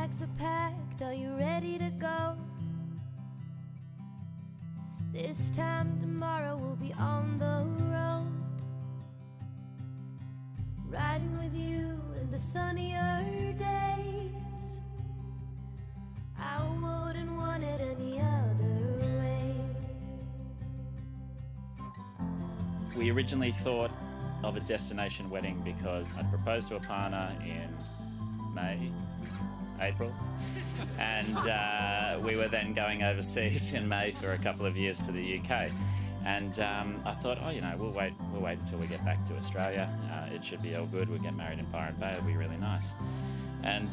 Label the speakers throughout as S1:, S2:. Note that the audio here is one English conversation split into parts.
S1: bags are packed, are you ready to go? This time tomorrow we'll be on the road, riding with you in the sunnier days. I wouldn't want it any other way.
S2: We originally thought of a destination wedding because I'd proposed to Aparna in April, and we were then going overseas in May for a couple of years to the UK. And I thought, oh, you know, we'll wait until we get back to Australia. It should be all good. We'll get married in Byron Bay. It'll be really nice. And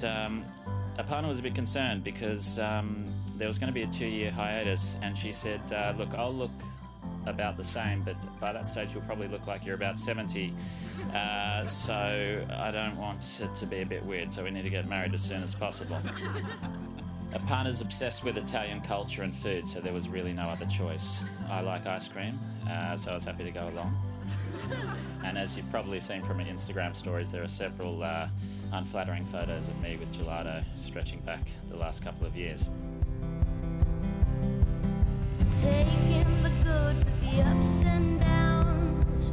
S2: Aparna was a bit concerned because there was going to be a 2-year hiatus, and she said, look, I'll look about the same, but by that stage you'll probably look like you're about 70, so I don't want it to be a bit weird, so we need to get married as soon as possible. Aparna's obsessed with Italian culture and food, so there was really no other choice. I like ice cream, so I was happy to go along. And as you've probably seen from my Instagram stories, there are several unflattering photos of me with gelato stretching back the last couple of years.
S1: Taking the good with the ups and downs.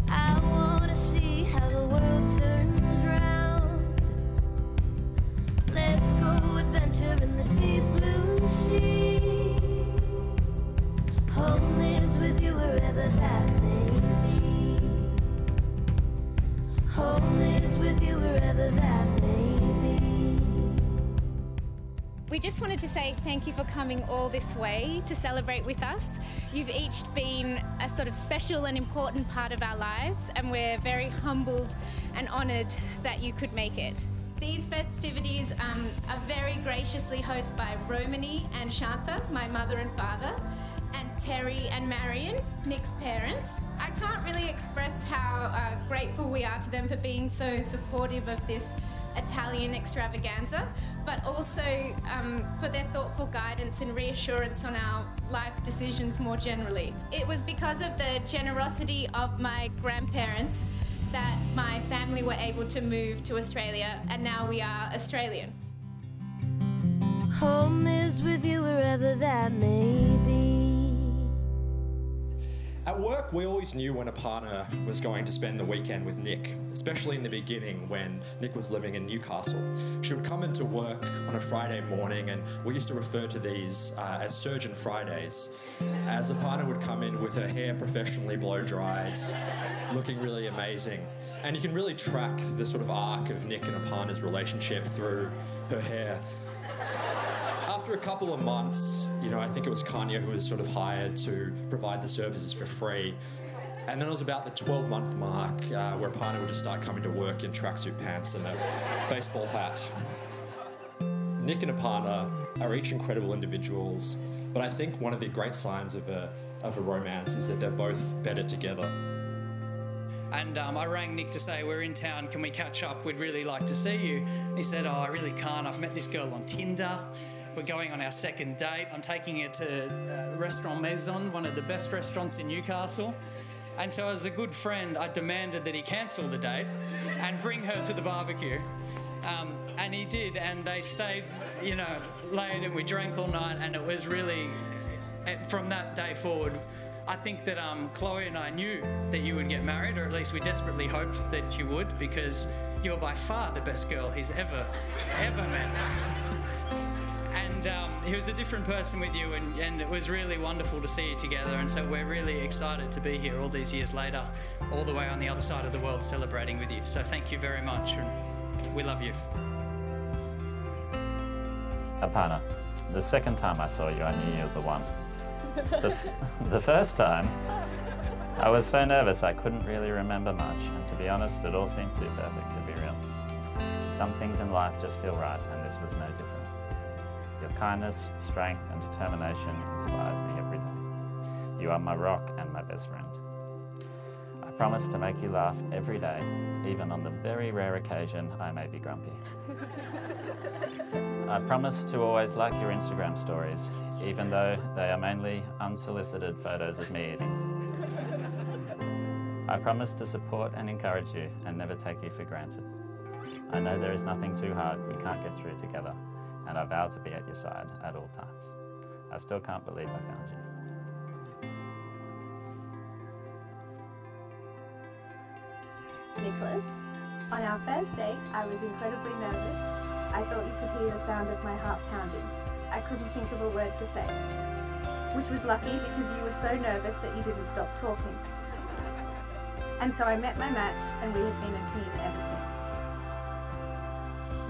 S1: I wanna see how the world turns round. Let's go adventure in the deep blue sea. Home is with you wherever that may be. Home is with you wherever that may be.
S3: We just wanted to say thank you for coming all this way to celebrate with us. You've each been a sort of special and important part of our lives, and we're very humbled and honoured that you could make it. These festivities are very graciously hosted by Romany and Shantha, my mother and father, and Terry and Marion, Nick's parents. I can't really express how grateful we are to them for being so supportive of this Italian extravaganza, but also for their thoughtful guidance and reassurance on our life decisions more generally. It was because of the generosity of my grandparents that my family were able to move to Australia, and now we are Australian.
S1: Home is with you wherever that may be.
S4: At work, we always knew when Aparna was going to spend the weekend with Nick, especially in the beginning when Nick was living in Newcastle. She would come into work on a Friday morning, and we used to refer to these as Surgeon Fridays, as Aparna would come in with her hair professionally blow-dried, looking really amazing. And you can really track the sort of arc of Nick and Aparna's relationship through her hair. After a couple of months, you know, I think it was Kanye who was sort of hired to provide the services for free. And then it was about the 12-month mark where Aparna would just start coming to work in tracksuit pants and a baseball hat. Nick and Aparna are each incredible individuals, but I think one of the great signs of a romance is that they're both better together.
S5: And I rang Nick to say, we're in town, can we catch up? We'd really like to see you. And he said, oh, I really can't. I've met this girl on Tinder. We're going on our second date. I'm taking her to Restaurant Maison, one of the best restaurants in Newcastle. And so as a good friend, I demanded that he cancel the date and bring her to the barbecue. And he did, and they stayed, you know, late, and we drank all night, and it was really, from that day forward, I think that Chloe and I knew that you would get married, or at least we desperately hoped that you would, because you're by far the best girl he's ever met. And he was a different person with you, and it was really wonderful to see you together, and so we're really excited to be here all these years later, all the way on the other side of the world celebrating with you. So thank you very much, and we love you.
S2: Aparna, the second time I saw you, I knew you were the one. The first time, I was so nervous I couldn't really remember much, and to be honest, it all seemed too perfect to be real. Some things in life just feel right, and this was no different. Your kindness, strength, and determination inspires me every day. You are my rock and my best friend. I promise to make you laugh every day, even on the very rare occasion I may be grumpy. I promise to always like your Instagram stories, even though they are mainly unsolicited photos of me eating. I promise to support and encourage you and never take you for granted. I know there is nothing too hard we can't get through together, and I vow to be at your side at all times. I still can't believe I found you.
S6: Nicholas, on our first date, I was incredibly nervous. I thought you could hear the sound of my heart pounding. I couldn't think of a word to say, which was lucky because you were so nervous that you didn't stop talking. And so I met my match, and we have been a team ever since.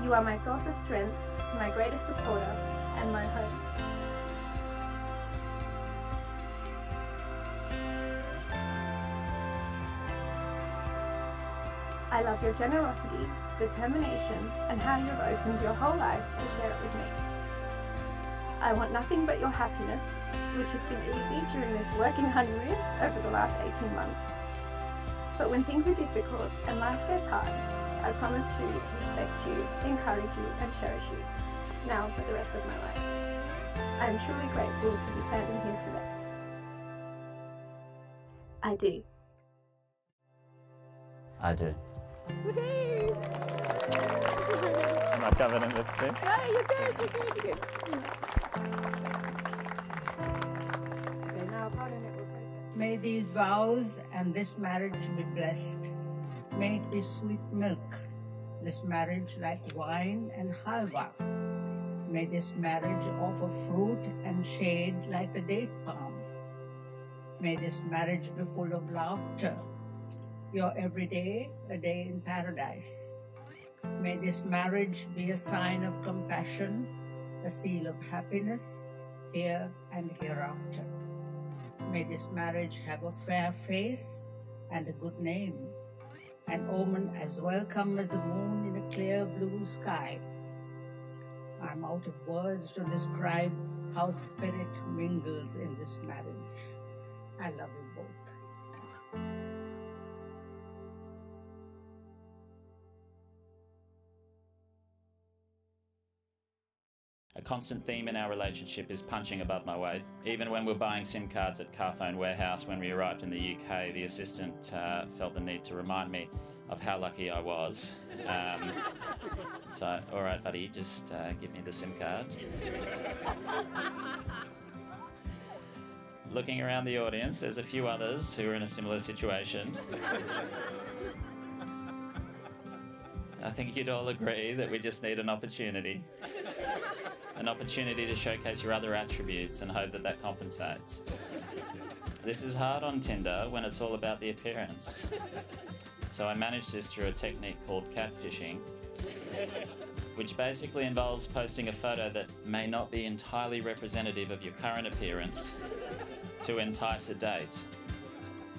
S6: You are my source of strength, my greatest supporter, and my home. I love your generosity, determination, and how you have opened your whole life to share it with me. I want nothing but your happiness, which has been easy during this working honeymoon over the last 18 months. But when things are difficult and life gets hard, I promise to respect you, encourage you, and cherish you, now for the rest of my life. I am truly grateful to be standing here today. I do.
S2: I do.
S3: Woohoo!
S2: Am I covered in lipstick?
S3: No, you're good, you're good, you're good.
S6: Okay, now Aparna will say
S7: May these vows and this marriage be blessed. May it be sweet milk, this marriage like wine and halwa. May this marriage offer fruit and shade like the date palm. May this marriage be full of laughter, your everyday a day in paradise. May this marriage be a sign of compassion, a seal of happiness, here and hereafter. May this marriage have a fair face and a good name, an omen as welcome as the moon in a clear blue sky. I'm out of words to describe how spirit mingles in this marriage. I love you both.
S2: A constant theme in our relationship is punching above my weight. Even when we're buying SIM cards at Carphone Warehouse when we arrived in the UK, the assistant felt the need to remind me of how lucky I was. So, all right, buddy, just give me the SIM card. Looking around the audience, there's a few others who are in a similar situation. I think you'd all agree that we just need an opportunity. An opportunity to showcase your other attributes and hope that that compensates. This is hard on Tinder when it's all about the appearance. So I managed this through a technique called catfishing, which basically involves posting a photo that may not be entirely representative of your current appearance to entice a date.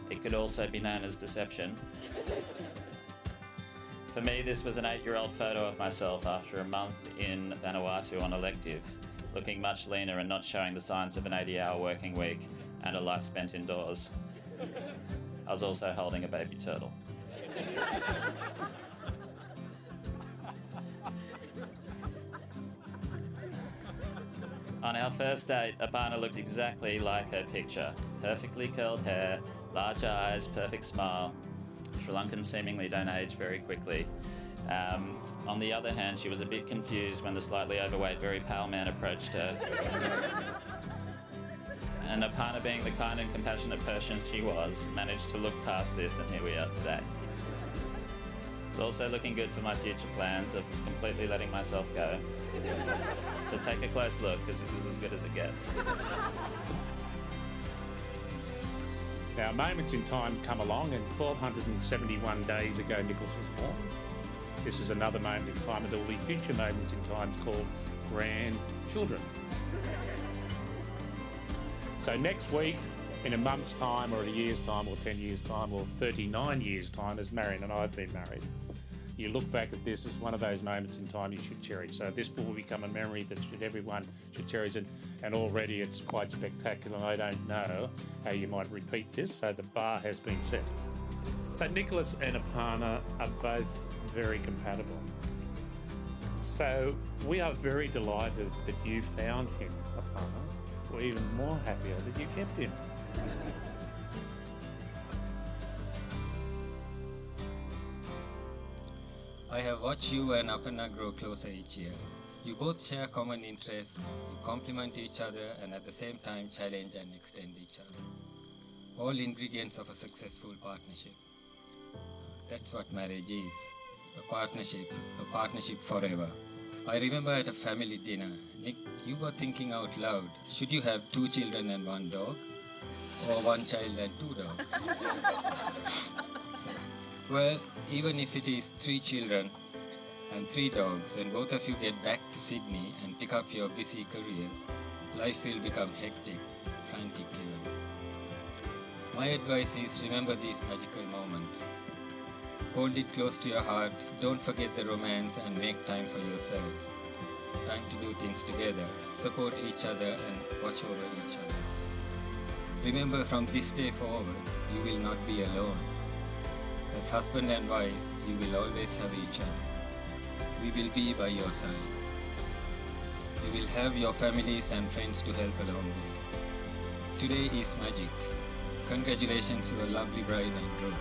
S2: It could also be known as deception. For me, this was an 8-year-old photo of myself after a month in Vanuatu on elective, looking much leaner and not showing the signs of an 80-hour working week and a life spent indoors. I was also holding a baby turtle. On our first date, Aparna looked exactly like her picture. Perfectly curled hair, large eyes, perfect smile. Sri Lankans seemingly don't age very quickly. On the other hand, she was a bit confused when the slightly overweight, very pale man approached her. And Aparna, being the kind and compassionate person she was, managed to look past this, and here we are today. It's also looking good for my future plans of completely letting myself go. So take a close look, because this is as good as it gets.
S8: Now, moments in time come along, and 1,271 days ago, Nicholas was born. This is another moment in time, and there will be future moments in time called grandchildren. So next week, in a month's time, or a year's time, or 10 years' time, or 39 years' time, as Marion and I have been married, you look back at this as one of those moments in time you should cherish. So this will become a memory that everyone should cherish, and already it's quite spectacular. I don't know how you might repeat this, so the bar has been set. So Nicholas and Aparna are both very compatible. So we are very delighted that you found him, Aparna. We're even more happier that you kept him.
S9: I have watched you and Aparna grow closer each year. You both share common interests, you complement each other and at the same time challenge and extend each other. All ingredients of a successful partnership. That's what marriage is. A partnership forever. I remember at a family dinner, Nick, you were thinking out loud, should you have 2 children and 1 dog? Or 1 child and 2 dogs? Well, even if it is 3 children and 3 dogs, when both of you get back to Sydney and pick up your busy careers, life will become hectic, frantic even. My advice is remember these magical moments. Hold it close to your heart, don't forget the romance and make time for yourselves. Time to do things together, support each other and watch over each other. Remember, from this day forward, you will not be alone. As husband and wife, you will always have each other. We will be by your side. You will have your families and friends to help along with. Today is magic. Congratulations to a lovely bride and groom.